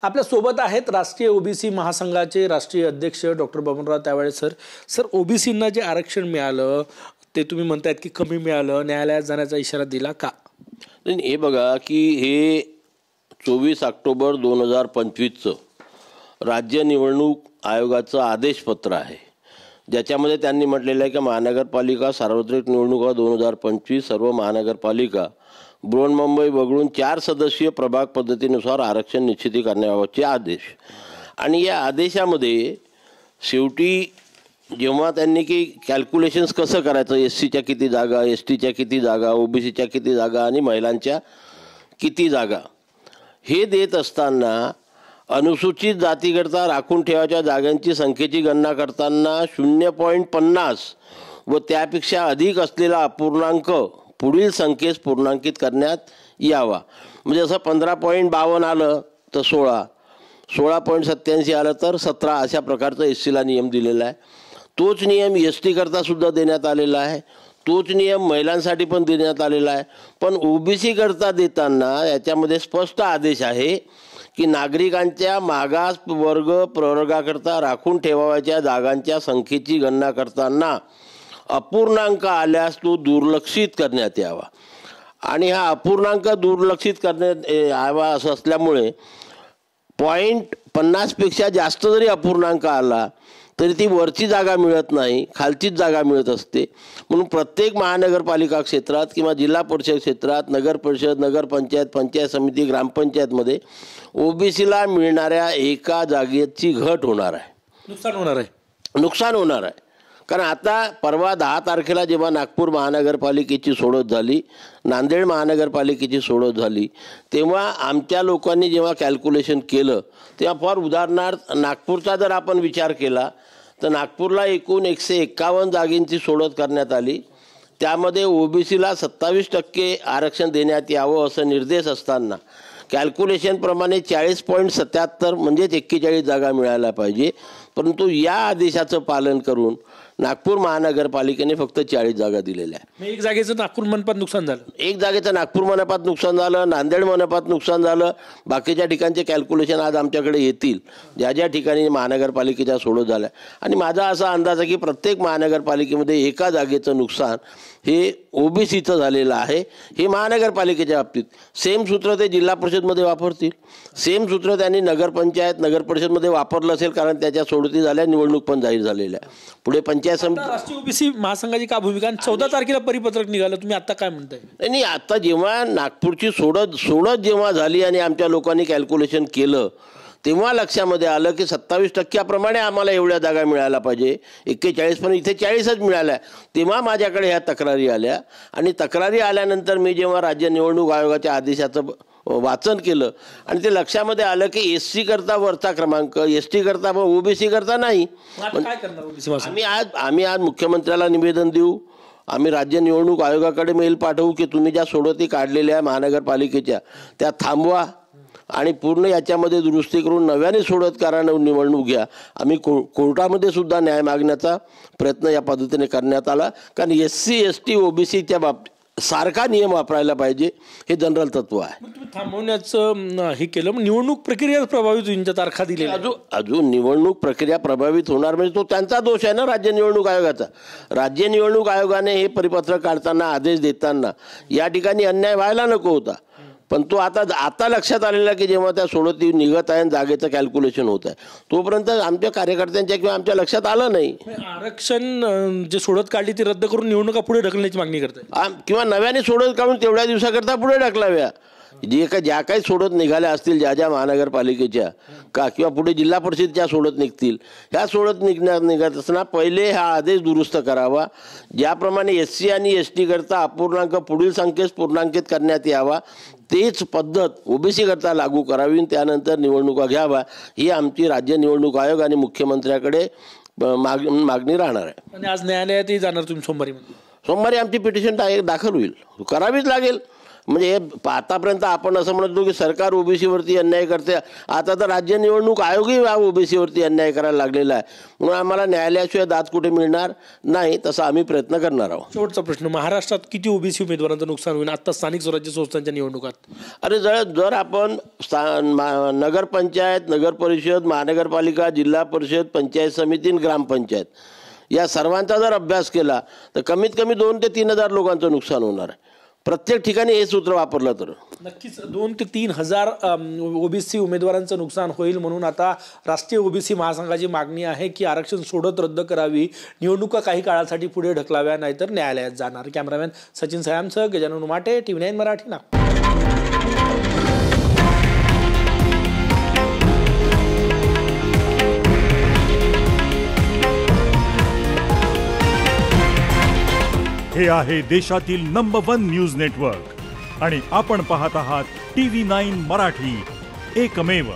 आपल्या सोबत आहेत राष्ट्रीय ओबीसी महासंघाचे राष्ट्रीय अध्यक्ष डॉक्टर बबनराव तायवाळे सर. सर, ओबीसींना जे आरक्षण मिळालं ते तुम्ही म्हणतायत की कमी मिळालं, न्यायालयात जाण्याचा इशारा दिला का? नाही, हे बघा की हे 24 ऑक्टोबर 2025चं राज्य निवडणूक आयोगाचं आदेशपत्र आहे, ज्याच्यामध्ये त्यांनी म्हटलेलं आहे की महानगरपालिका सार्वत्रिक निवडणुका 2025 सर्व महानगरपालिका बृहन्मुंबई वगळून 4 सदस्यीय प्रभाग पद्धतीनुसार आरक्षण निश्चिती करण्याबाबतचे आदेश. आणि या आदेशामध्ये शेवटी जेव्हा त्यांनी की कॅल्क्युलेशन्स कसं करायचं, SCच्या किती जागा, STच्या किती जागा, OBCच्या किती जागा आणि महिलांच्या किती जागा हे देत असताना अनुसूचित जातीकरता राखून ठेवायच्या जागांची संख्येची गणना करताना 0.50 व त्यापेक्षा अधिक असलेला अपूर्णांक पुढील संख्येस पूर्णांकित करण्यात यावा. म्हणजे असं 15.52 आलं तर 16, 16.87 आलं तर 17 अशा प्रकारचा SCला नियम दिलेला आहे. तोच नियम ST करता सुद्धा देण्यात आलेला आहे, तोच नियम महिलांसाठी पण देण्यात आलेला आहे. पण OBC करता देताना याच्यामध्ये स्पष्ट आदेश आहे की नागरिकांच्या मागास वर्ग प्रवर्गाकरता राखून ठेवायच्या जागांच्या संख्येची गणना करताना अपूर्णांक आल्यास तो दुर्लक्षित करण्यात यावा. आणि हा अपूर्णांक दुर्लक्षित करण्यात यावा असं असल्यामुळे 0.50 पेक्षा जास्त जरी अपूर्णांक आला तरी ती वरची जागा मिळत नाही, खालचीच जागा मिळत असते. म्हणून प्रत्येक महानगरपालिका क्षेत्रात किंवा जिल्हा परिषद क्षेत्रात, नगर परिषद, नगरपंचायत, पंचायत समिती, ग्रामपंचायतमध्ये OBCला मिळणाऱ्या एका जागेची घट होणार आहे, नुकसान होणार आहे. कारण आता परवा 10 तारखेला जेव्हा नागपूर महानगरपालिकेची सोडत झाली, नांदेड महानगरपालिकेची सोडत झाली, तेव्हा आमच्या लोकांनी जेव्हा कॅल्क्युलेशन केलं तेव्हा फॉर उदाहरणार्थ नागपूरचा जर आपण विचार केला तर नागपूरला एकूण 151 जागेंची सोडत करण्यात आली. त्यामध्ये OBCला 27% आरक्षण देण्यात यावं असं निर्देश असताना कॅल्क्युलेशनप्रमाणे 40.77 म्हणजेच 41 जागा मिळायला पाहिजे. परंतु या आदेशाचं पालन करून नागपूर महानगरपालिकेने फक्त 40 जागा दिलेल्या आहेत. एक जागेचं नागपूर मनपात नुकसान झालं, एक जागेचं नागपूर मनपात नुकसान झालं, नांदेड मनपात नुकसान झालं. बाकीच्या ठिकाणचे कॅल्क्युलेशन आज आमच्याकडे येतील, ज्या ज्या ठिकाणी महानगरपालिकेच्या सोडत झाल्या. आणि माझा असा अंदाज आहे की प्रत्येक महानगरपालिकेमध्ये एका जागेचं नुकसान हे OBCचं झालेलं आहे. हे महानगरपालिकेच्या बाबतीत सेम सूत्र ते जिल्हा परिषदमध्ये वापरतील, सेम सूत्र त्यांनी नगरपंचायत नगरपरिषदमध्ये वापरलं असेल, कारण त्याच्या सोडती झाल्या, निवडणूक पण जाहीर झालेल्या. पुढे पंचायत समिती. राष्ट्रीय OBC महासंघाची का भूमिका? 14 तारखेला परिपत्रक निघालं, तुम्ही आता काय म्हणताय? नाही, आता जेव्हा नागपूरची सोडत जेव्हा झाली आणि आमच्या लोकांनी कॅल्क्युलेशन केलं तेव्हा लक्षामध्ये आलं की 27% आम्हाला एवढ्या जागा मिळायला पाहिजे, 41, पण इथे 40च मिळाल्या. तेव्हा माझ्याकडे ह्या तक्रारी आल्या आणि तक्रारी आल्यानंतर मी जेव्हा राज्य निवडणूक आयोगाच्या आदेशाचं वाचन केलं आणि ते लक्षामध्ये आलं की SC करता वरचा क्रमांक, ST करता व OBC करता नाही. आम्ही आज मुख्यमंत्र्याला निवेदन देऊ, आम्ही राज्य निवडणूक आयोगाकडे मेल पाठवू की तुम्ही ज्या सोडती काढलेल्या महानगरपालिकेच्या त्या थांबवा आणि पूर्ण याच्यामध्ये दुरुस्ती करून नव्याने सोडत करा, निवडणूक घ्या. आम्ही कोर्टामध्ये सुद्धा न्याय मागण्याचा प्रयत्न या पद्धतीने करण्यात आला. कारण SC ST OBCच्या बाबतीत सारखा नियम वापरायला पाहिजे, हे जनरल तत्व आहे. तुम्ही थांबवण्याचं हे केलं, निवडणूक प्रक्रिया प्रभावित होईल, तारखा दिली अजून निवडणूक प्रक्रिया प्रभावित होणार म्हणजे तो त्यांचा दोष आहे ना, राज्य निवडणूक आयोगाचा. राज्य निवडणूक आयोगाने हे परिपत्रक काढताना, आदेश देताना या ठिकाणी अन्याय व्हायला नको होता. पण तो आता लक्षात आलेला की जेव्हा त्या सोडती निघत आहे, जागेचं कॅल्क्युलेशन होत आहे, तोपर्यंत आमच्या कार्यकर्त्यांच्या किंवा आमच्या लक्षात आलं नाही. आरक्षण जे सोडत काढली ती रद्द करून निवडणुका पुढे ढकलण्याची मागणी करते किंवा नव्याने सोडत काढून तेवढ्या दिवसाकरता पुढे ढकलाव्या. ज्या काही सोडत निघाल्या असतील ज्या महानगरपालिकेच्या का किंवा पुढे जिल्हा परिषदच्या सोडत निघतील, ह्या सोडत निघत असताना पहिले हा आदेश दुरुस्त करावा. ज्याप्रमाणे SC आणि ST करता अपूर्णांक पुढील संख्येस पूर्णांकित करण्यात यावा, तेच पद्धत OBC करता लागू करावी. त्यानंतर निवडणुका घ्यावा, ही आमची राज्य निवडणूक आयोग आणि मुख्यमंत्र्याकडे मागणी राहणार आहे. आणि आज न्यायालयातही जाणार तुम्ही सोमवारी? सोमवारी आमची पिटिशन दाखल होईल, करावीच लागेल. म्हणजे हे आतापर्यंत आपण असं म्हणतो की सरकार ओबीसीवरती अन्याय करते, आता तर राज्य निवडणूक आयोगही ओबीसीवरती अन्याय करायला लागलेला आहे. म्हणून आम्हाला न्यायालयाशिवाय दाद कुठे मिळणार नाही, तसा आम्ही प्रयत्न करणार आहोत. शेवटचा प्रश्न, महाराष्ट्रात किती ओबीसी उमेदवारांचं नुकसान होईल आता स्थानिक स्वराज्य संस्थांच्या निवडणुकात? अरे जर आपण नगरपंचायत, नगर परिषद, महानगरपालिका, जिल्हा परिषद, पंचायत समिती आणि ग्रामपंचायत या सर्वांचा जर अभ्यास केला तर कमीत कमी 2,000 ते 3,000 लोकांचं नुकसान होणार आहे प्रत्येक ठिकाणी हे सूत्र वापरलं तर. नक्कीच 2,000 ते 3,000 ओबीसी उमेदवारांचं नुकसान होईल. म्हणून आता राष्ट्रीय ओबीसी महासंघाची मागणी आहे की आरक्षण सोडत रद्द करावी, निवडणुका काही काळासाठी पुढे ढकलाव्या, नाहीतर न्यायालयात जाणार. कॅमेरामॅन सचिन सयामसह गजानन उमाटे, TV9 मराठी, नागपूर. हे आहे देशातील नंबर 1 न्यूज नेटवर्क आणि आपण पाहत आहात TV9 मराठी, एकमेव.